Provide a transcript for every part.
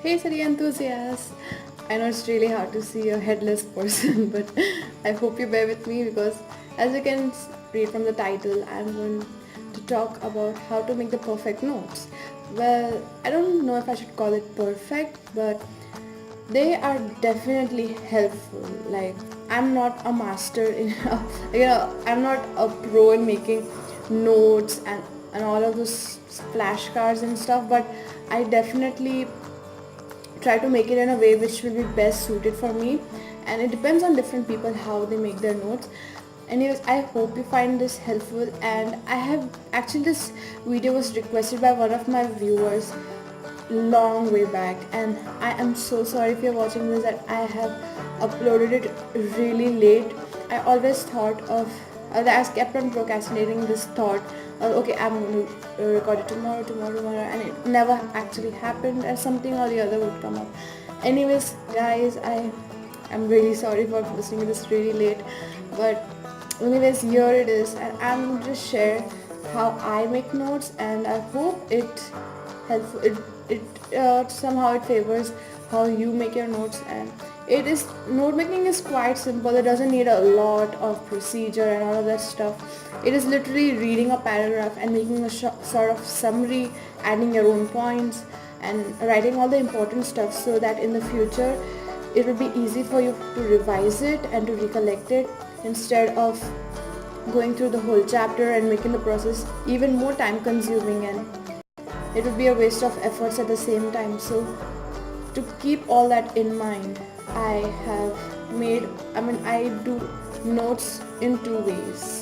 Hey City enthusiasts! I know it's really hard to see a headless person, but I hope you bear with me because as you can read from the title, I'm going to talk about how to make the perfect notes. Well, I don't know if I should call it perfect, but they are definitely helpful. Like, I'm not a master in I'm not a pro in making notes and all of those flashcards and stuff, but I definitely try to make it in a way which will be best suited for me, and it depends on different people how they make their notes. Anyways, I hope you find this helpful, and I have actually, this video was requested by one of my viewers long way back, and I am so sorry if you're watching this that I have uploaded it really late. I always thought of I kept on procrastinating this thought okay, I'm going to record it tomorrow, and it never actually happened, and something or the other would come up. Anyways, guys, I'm really sorry for listening to this really late, but anyways, here it is, and I'm going to just share how I make notes, and I hope it helpful. It somehow it favors how you make your notes, and it is note making is quite simple. It doesn't need a lot of procedure and all of that stuff. It is literally reading a paragraph and making a sort of summary, adding your own points and writing all the important stuff so that in the future it will be easy for you to revise it and to recollect it instead of going through the whole chapter and making the process even more time consuming, and it would be a waste of efforts at the same time. So to keep all that in mind, I do notes in two ways.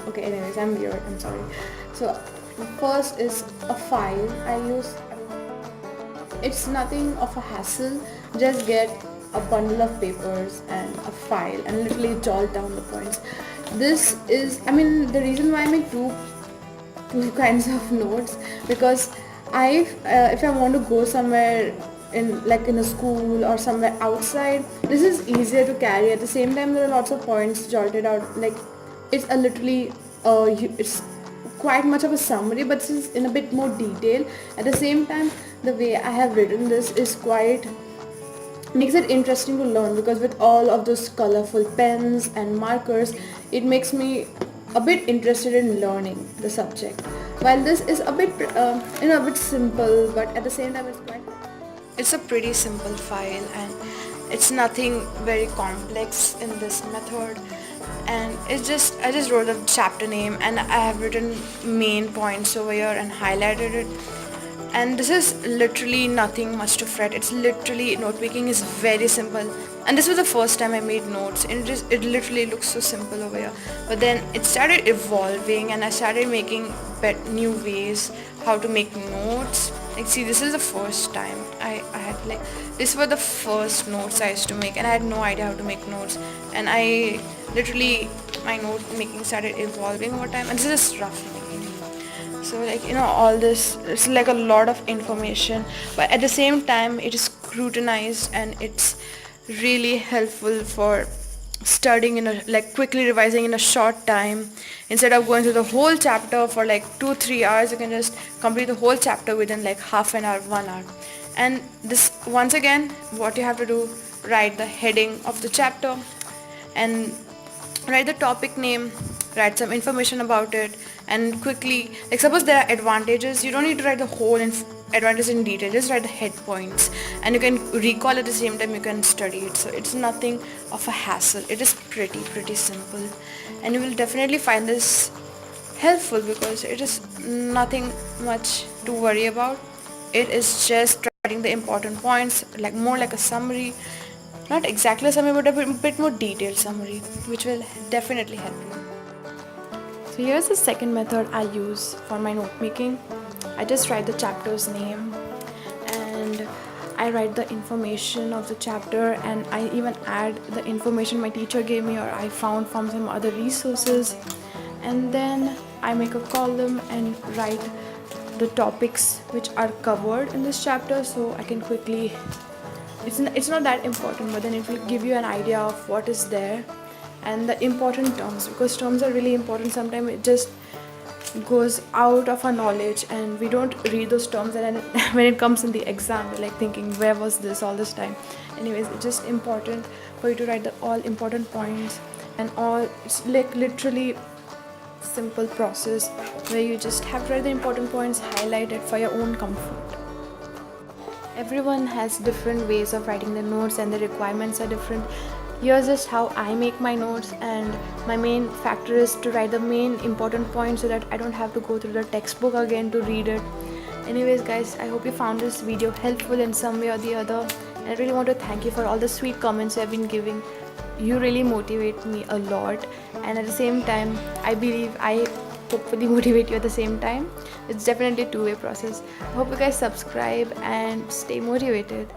Okay, anyways, I'm weird, I'm sorry. So first is a file I use. It's nothing of a hassle. Just get a bundle of papers and a file and literally jot down the points. This is, the reason why I make two kinds of notes, because if I want to go somewhere in a school or somewhere outside, this is easier to carry. At the same time, there are lots of points jotted out. Like, it's a literally it's quite much of a summary, but this is in a bit more detail. At the same time, the way I have written this is quite makes it interesting to learn, because with all of those colorful pens and markers, it makes me a bit interested in learning the subject. While this is a bit a bit simple, but at the same time it's a pretty simple file, and it's nothing very complex in this method. And I just wrote the chapter name, and I have written main points over here and highlighted it. And this is literally nothing much to fret. It's literally, note making is very simple, and this was the first time I made notes, and it literally looks so simple over here. But then it started evolving, and I started making new ways how to make notes. Like, see, this is the first time I had, like, this were the first notes I used to make, and I had no idea how to make notes, and I literally, my note making started evolving over time, and this is rough making. So, like, all this, it's like a lot of information, but at the same time it is scrutinized, and it's really helpful for studying quickly revising in a short time. Instead of going through the whole chapter for like 2-3 hours, you can just complete the whole chapter within like half an hour, 1 hour. And this, once again, what you have to do, write the heading of the chapter and write the topic name, write some information about it, and quickly, like, suppose there are advantages, you don't need to write the whole advantage in detail, just write the head points, and you can recall at the same time you can study it. So it's nothing of a hassle. It is pretty simple, and you will definitely find this helpful because it is nothing much to worry about. It is just writing the important points, like more like a summary, not exactly a summary, but a bit more detailed summary, which will definitely help you. So here's the second method I use for my note making. I just write the chapter's name, and I write the information of the chapter, and I even add the information my teacher gave me or I found from some other resources. And then I make a column and write the topics which are covered in this chapter, so I can quickly, it's not that important, but then it will give you an idea of what is there and the important terms, because terms are really important. Sometimes it just goes out of our knowledge and we don't read those terms, and then when it comes in the exam we're like thinking, where was this all this time? Anyways, it's just important for you to write the all important points, and all it's like literally simple process where you just have to write the important points, highlight it for your own comfort. Everyone has different ways of writing their notes and the requirements are different. Here's just how I make my notes, and my main factor is to write the main important points so that I don't have to go through the textbook again to read it. Anyways guys, I hope you found this video helpful in some way or the other, and I really want to thank you for all the sweet comments you have been giving. You really motivate me a lot, and at the same time I believe I hopefully motivate you at the same time. It's definitely a two-way process. I hope you guys subscribe and stay motivated.